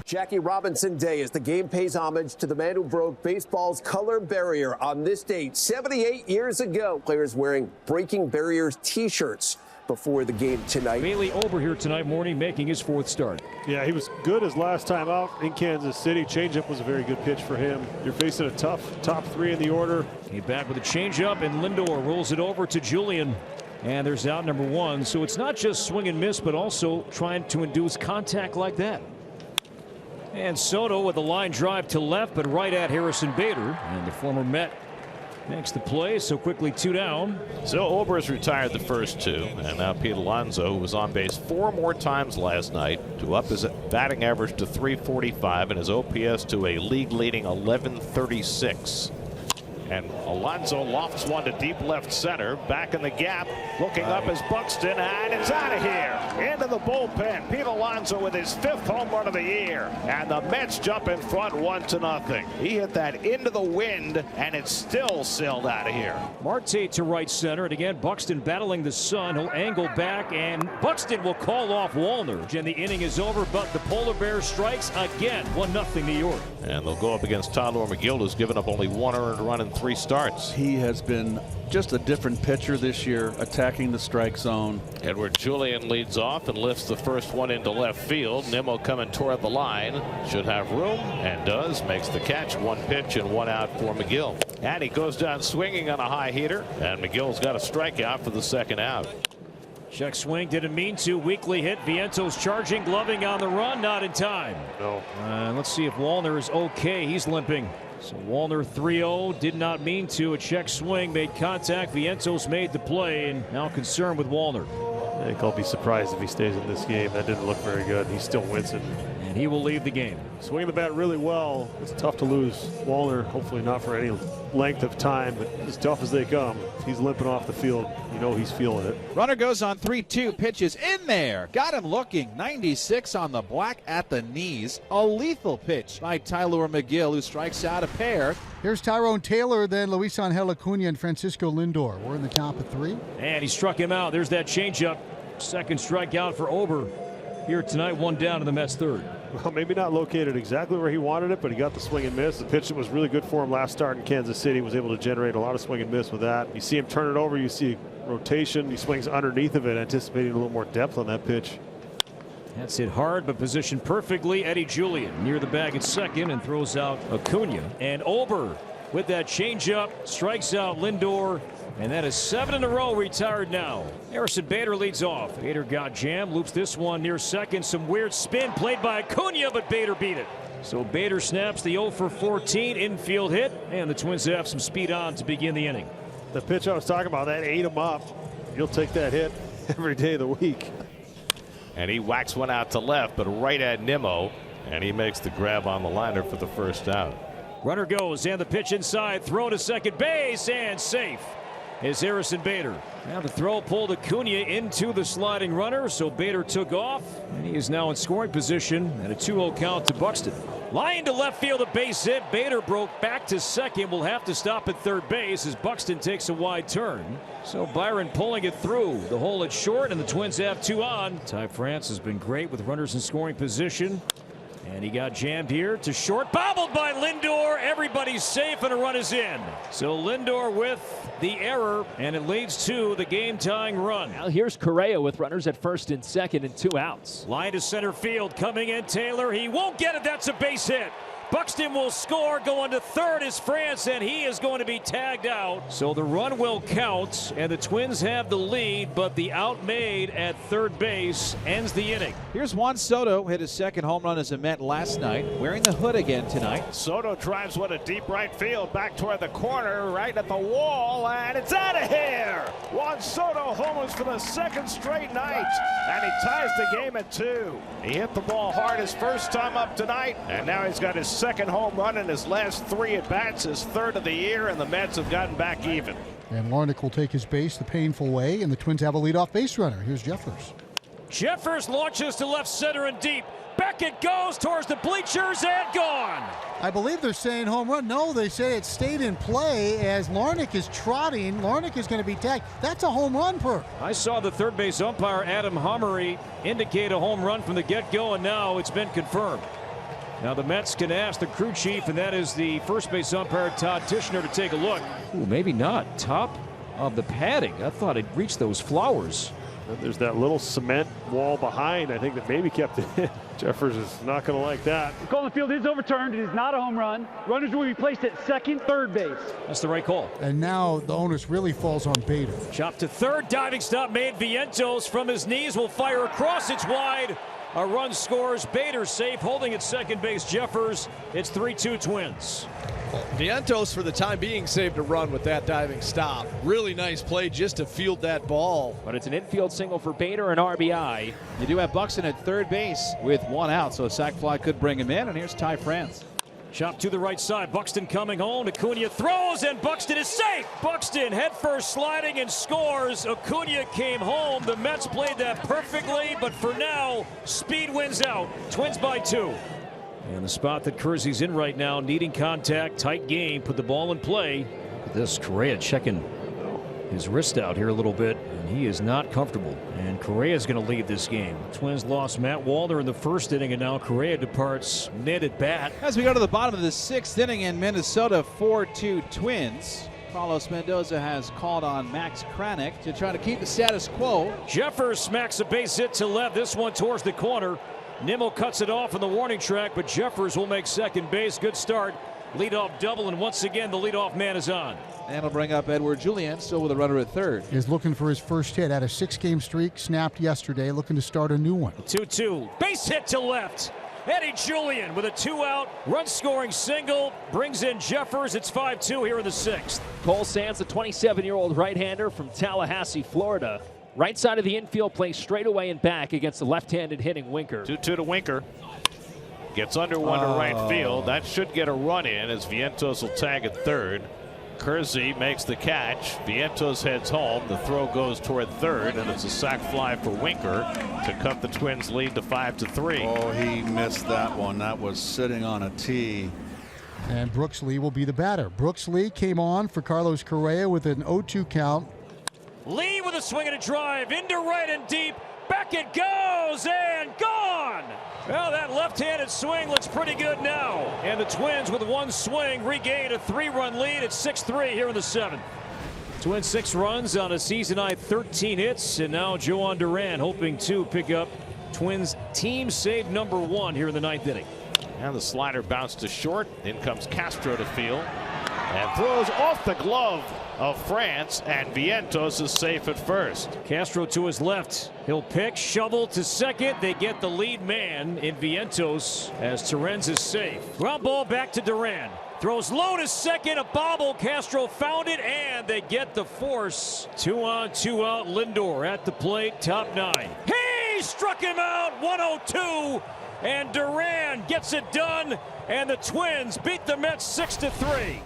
Jackie Robinson Day as the game pays homage to the man who broke baseball's color barrier on this date 78 years ago. Players wearing Breaking Barriers T-shirts before the game tonight. Bailey Ober here tonight morning making his fourth start. Yeah, he was good his last time out in Kansas City. Changeup was a very good pitch for him. You're facing a tough top three in the order. He back with a changeup, and Lindor rolls it over to Julian. And there's out number one. So it's not just swing and miss, but also trying to induce contact like that. And Soto with a line drive to left, but right at Harrison Bader. And the former Met makes the play, so quickly 2 down. So Ober's retired the first 2, and now Pete Alonso, who was on base 4 more times last night, to up his batting average to .345 and his OPS to a league-leading 1136. And Alonso lofts one to deep left center. Back in the gap. Looking up is Buxton, and it's out of here. Into the bullpen. Pete Alonso with his 5th home run of the year. And the Mets jump in front 1-0. He hit that into the wind, and it's still sailed out of here. Marte to right center. And again, Buxton battling the sun. He'll angle back, and Buxton will call off Wallner. And the inning is over, but the Polar Bears strikes again. 1-0 New York. And they'll go up against Tyler McGill, who's given up only 1 earned run in 3 starts. He has been just a different pitcher this year, attacking the strike zone. Edward Julian leads off and lifts the first one into left field. Nimmo coming toward the line. Should have room, and does. Makes the catch. 1 pitch and 1 out for McGill. And he goes down swinging on a high heater. And McGill's got a strikeout for the 2nd out. Check swing, didn't mean to. Weakly hit. Vientos charging, gloving on the run, not in time. No. Let's see if Wallner is okay. He's limping. So Wallner 3-0, did not mean to. A check swing, made contact. Vientos made the play, and now concerned with Wallner. I think I'll be surprised if he stays in this game. That didn't look very good. He's still wincing. And he will leave the game. Swinging the bat really well. It's tough to lose Wallner, hopefully not for any length of time, but as tough as they come, he's limping off the field. You know he's feeling it. Runner goes on 3-2, pitches in there. Got him looking. 96 on the black at the knees. A lethal pitch by Tyler McGill, who strikes out a pair. Here's Tyrone Taylor, then Luis Angel Acuna and Francisco Lindor. We're in the top of 3. And he struck him out. There's that changeup. 2nd strikeout for Ober here tonight. 1 down in the Mets 3rd. Well, maybe not located exactly where he wanted it, but he got the swing and miss. The pitch that was really good for him last start in Kansas City, was able to generate a lot of swing and miss with that. You see him turn it over, you see rotation, he swings underneath of it, anticipating a little more depth on that pitch. That's hit hard, but positioned perfectly. Eddie Julian near the bag at 2nd and throws out Acuna. And Ober with that changeup strikes out Lindor. And that is 7 in a row retired now. Harrison Bader leads off. Bader got jammed, loops this one near 2nd. Some weird spin played by Acuna, but Bader beat it. So Bader snaps the 0 for 14 infield hit, and the Twins have some speed on to begin the inning. The pitch I was talking about, that ate him up. You'll take that hit every day of the week. And he whacks one out to left, but right at Nimmo, and he makes the grab on the liner for the 1st out. Runner goes, and the pitch inside, throw to second base, and safe is Harrison Bader. Now the throw pulled Acuna into the sliding runner, so Bader took off, and he is now in scoring position and a 2-0 count to Buxton. Line to left field, a base hit. Bader broke back to 2nd. Will have to stop at 3rd base as Buxton takes a wide turn. So Byron pulling it through the hole at short, and the Twins have 2 on. Ty France has been great with runners in scoring position. And he got jammed here to short, bobbled by Lindor. Everybody's safe, and a run is in. So Lindor with the error, and it leads to the game-tying run. Now here's Correa with runners at 1st and 2nd and 2 outs. Line to center field, coming in Taylor. He won't get it. That's a base hit. Buxton will score. Going to 3rd is France, and he is going to be tagged out. So the run will count, and the Twins have the lead, but the out made at 3rd base ends the inning. Here's Juan Soto, hit his 2nd home run as a Met last night, wearing the hood again tonight. Soto drives one to deep right field, back toward the corner, right at the wall, and it's out of here. Juan Soto homers for the 2nd straight night, and he ties the game at 2. He hit the ball hard his first time up tonight, and now he's got his 2nd home run in his last 3 at-bats, his 3rd of the year, and the Mets have gotten back even. And Larnach will take his base the painful way, and the Twins have a leadoff base runner. Here's Jeffers. Jeffers launches to left center and deep. Beckett goes towards the bleachers and gone. I believe they're saying home run. No, they say it stayed in play as Larnach is trotting. Larnach is going to be tagged. That's a home run, Perk. I saw the 3rd base umpire, Adam Hummery, indicate a home run from the get-go, and now it's been confirmed. Now the Mets can ask the crew chief, and that is the first base umpire, Todd Tishner, to take a look. Ooh, maybe not. Top of the padding. I thought it reached those flowers. And there's that little cement wall behind, I think, that maybe kept it in. Jeffers is not going to like that. The call on the field is overturned. It is not a home run. Runners will be placed at second, third base. That's the right call. And now the onus really falls on Bader. Chop to third, diving stop made. Vientos from his knees will fire across. It's wide. A run scores. Bader safe, holding at second base. Jeffers. It's 3-2 Twins. Vientos, for the time being, saved a run with that diving stop. Really nice play just to field that ball. But it's an infield single for Bader and RBI. You do have Buxton at third base with 1 out, so a sac fly could bring him in. And here's Ty France. Chop to the right side. Buxton coming home. Acuna throws, and Buxton is safe. Buxton headfirst sliding and scores. Acuna came home. The Mets played that perfectly, but for now, speed wins out. Twins by 2. And the spot that Kersey's in right now, needing contact, tight game, put the ball in play. Look at this, Correa checking his wrist out here a little bit, and he is not comfortable. And Correa is going to lead this game. Twins lost Matt Walter in the first inning, and now Correa departs mid at bat. As we go to the bottom of the 6th inning in Minnesota, 4-2 Twins. Carlos Mendoza has called on Max Kranick to try to keep the status quo. Jeffers smacks a base hit to left, this one towards the corner. Nimmo cuts it off on the warning track, but Jeffers will make second base. Good start. Leadoff double, and once again the leadoff man is on. And it'll bring up Edward Julian, still with a runner at third. Is looking for his first hit. Had a 6-game streak, snapped yesterday, looking to start a new one. 2-2. Base hit to left. Eddie Julian with a 2-out run-scoring single brings in Jeffers. It's 5-2 here in the 6th. Cole Sands, the 27-year-old right-hander from Tallahassee, Florida. Right side of the infield, plays straight away and back against the left-handed hitting Winker. 2-2 to Winker. Gets under one to right field. That should get a run in as Vientos will tag at third. Kersey makes the catch. Vientos heads home. The throw goes toward third, and it's a sac fly for Winker to cut the Twins' lead to 5-3. Oh, he missed that one. That was sitting on a tee. And Brooks Lee will be the batter. Brooks Lee came on for Carlos Correa with an 0-2 count. Lee with a swing and a drive into right and deep. Back it goes and gone. Well, that left-handed swing looks pretty good now. And the Twins with one swing regain a 3-run lead at 6-3 here in the 7th. Twins 6 runs on a season-high 13 hits. And now Joan Duran hoping to pick up Twins team save number 1 here in the 9th inning. And the slider bounced to short. In comes Castro to field. And throws off the glove of France, and Vientos is safe at first. Castro to his left. He'll pick, shovel to second. They get the lead man in Vientos as Terens is safe. Ground ball back to Duran. Throws low to second, a bobble. Castro found it, and they get the force. 2 on, 2 out. Lindor at the plate, top 9. He struck him out, 102, and Duran gets it done, and the Twins beat the Mets 6-3.